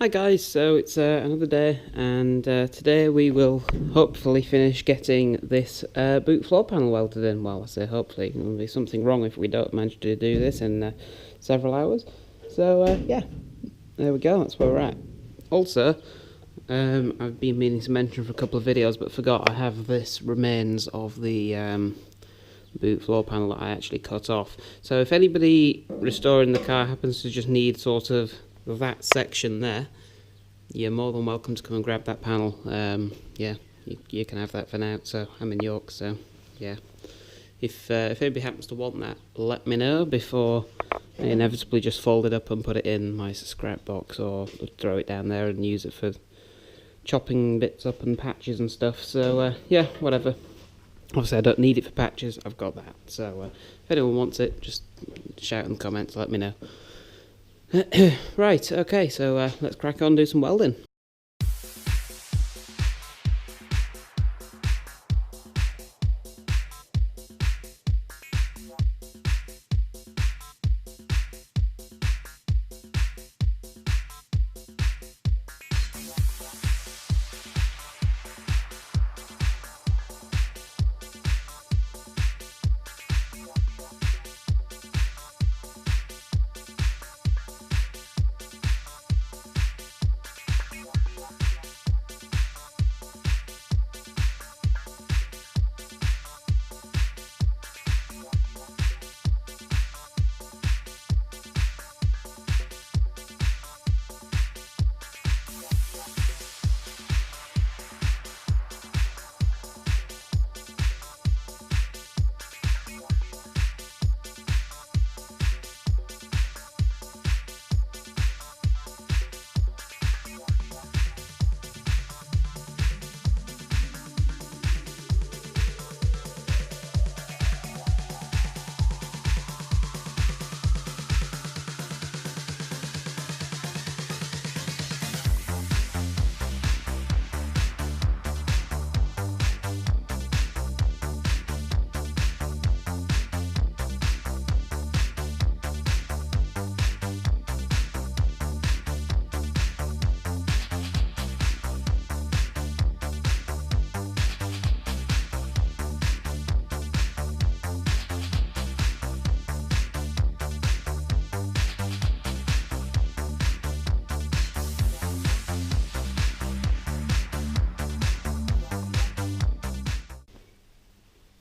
Hi guys, so it's another day, and today we will hopefully finish getting this boot floor panel welded in. Well, I say hopefully, there will be something wrong if we don't manage to do this in several hours. So yeah, there we go, that's where we're at. Also, I've been meaning to mention for a couple of videos, but forgot I have this remains of the boot floor panel that I actually cut off. So if anybody restoring the car happens to just need sort of that section there, you're more than welcome to come and grab that panel. Yeah, you can have that for now. So I'm in York, so yeah. If anybody happens to want that, let me know before I inevitably just fold it up and put it in my scrap box, or throw it down there and use it for chopping bits up and patches and stuff. So yeah, whatever. Obviously I don't need it for patches, I've got that. So if anyone wants it, just shout in the comments, let me know. Right, okay, so let's crack on and do some welding.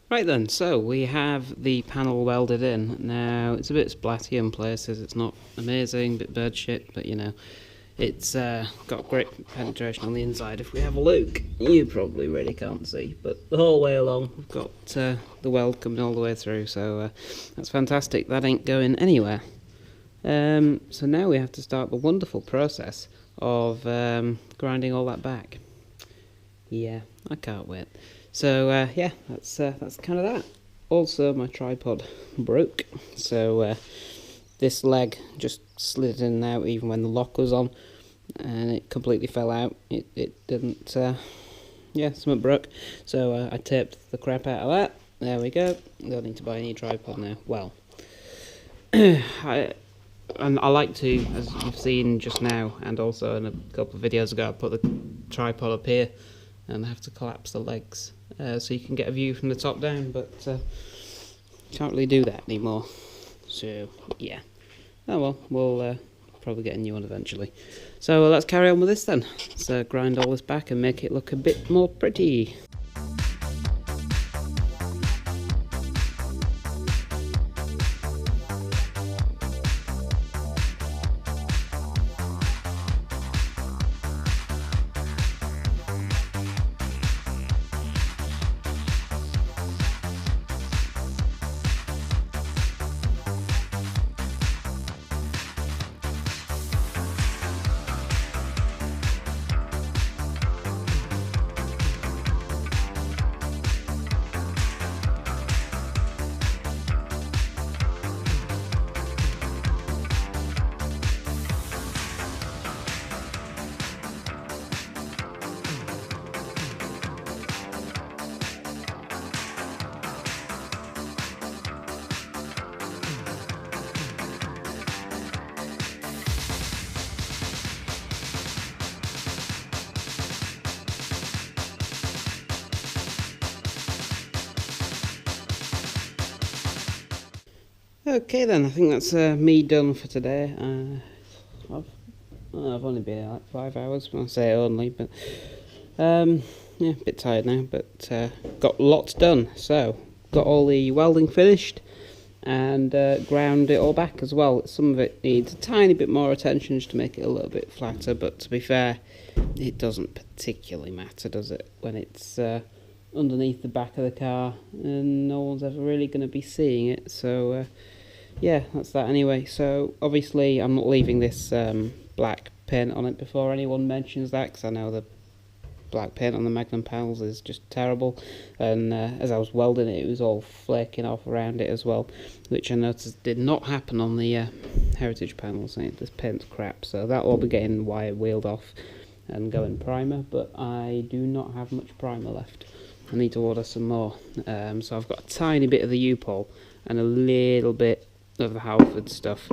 Right then, so we have the panel welded in. Now, it's a bit splatty in places, it's not amazing, a bit bird shit, but you know, it's got great penetration on the inside. If we have a look, you probably really can't see, but the whole way along we've got the weld coming all the way through, so that's fantastic, that ain't going anywhere. So now we have to start the wonderful process of grinding all that back. Yeah, I can't wait. So yeah, that's kind of that. Also, my tripod broke, so this leg just slid in and out even when the lock was on, and it completely fell out. It didn't, yeah, something broke. So I taped the crap out of that. There we go. Don't need to buy a new tripod now. Well, I like to, as you've seen just now, and also in a couple of videos ago, I put the tripod up here, and I have to collapse the legs so you can get a view from the top down, but can't really do that anymore. So yeah, oh well, we'll probably get a new one eventually. So let's carry on with this then. Let's grind all this back and make it look a bit more pretty. Okay then, I think that's me done for today. I've only been here like 5 hours, when I say only, but yeah, a bit tired now, but got lots done. So, got all the welding finished and ground it all back as well. Some of it needs a tiny bit more attention just to make it a little bit flatter, but to be fair, it doesn't particularly matter, does it, when it's underneath the back of the car and no one's ever really going to be seeing it. So yeah, that's that anyway. So obviously I'm not leaving this black paint on it before anyone mentions that, because I know the black paint on the Magnum panels is just terrible, and as I was welding it, it was all flaking off around it as well, which I noticed did not happen on the Heritage panels. This paint's crap, so that will be getting wire wheeled off and going primer, but I do not have much primer left. I need to order some more. So I've got a tiny bit of the U-Pol and a little bit of the Halford stuff,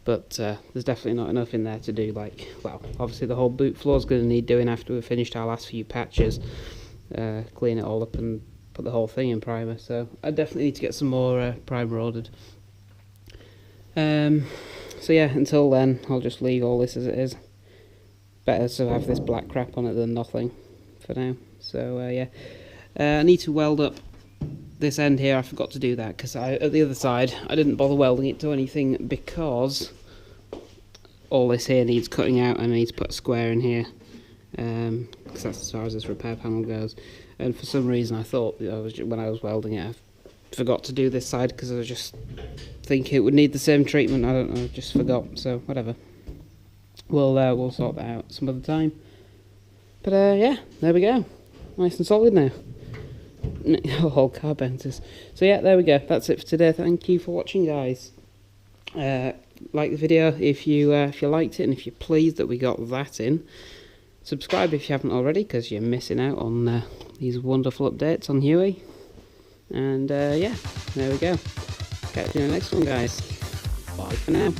but there's definitely not enough in there to do, like, well, obviously the whole boot floor is going to need doing after we've finished our last few patches, clean it all up and put the whole thing in primer, so I definitely need to get some more primer ordered. So yeah, until then I'll just leave all this as it is. Better to have this black crap on it than nothing for now. So yeah, I need to weld up this end here. I forgot to do that because at the other side I didn't bother welding it to anything because all this here needs cutting out and I need to put a square in here, because that's as far as this repair panel goes. And for some reason I thought, when I was welding it, I forgot to do this side because I was just thinking it would need the same treatment. I don't know, I just forgot, so whatever. We'll sort that out some other time. But yeah, there we go. Nice and solid now. All car benders. So yeah, there we go. That's it for today. Thank you for watching, guys. Like the video if you liked it, and if you're pleased that we got that in. Subscribe if you haven't already, because you're missing out on these wonderful updates on Huey. And yeah, there we go. Catch you in the next one, guys. Bye for now.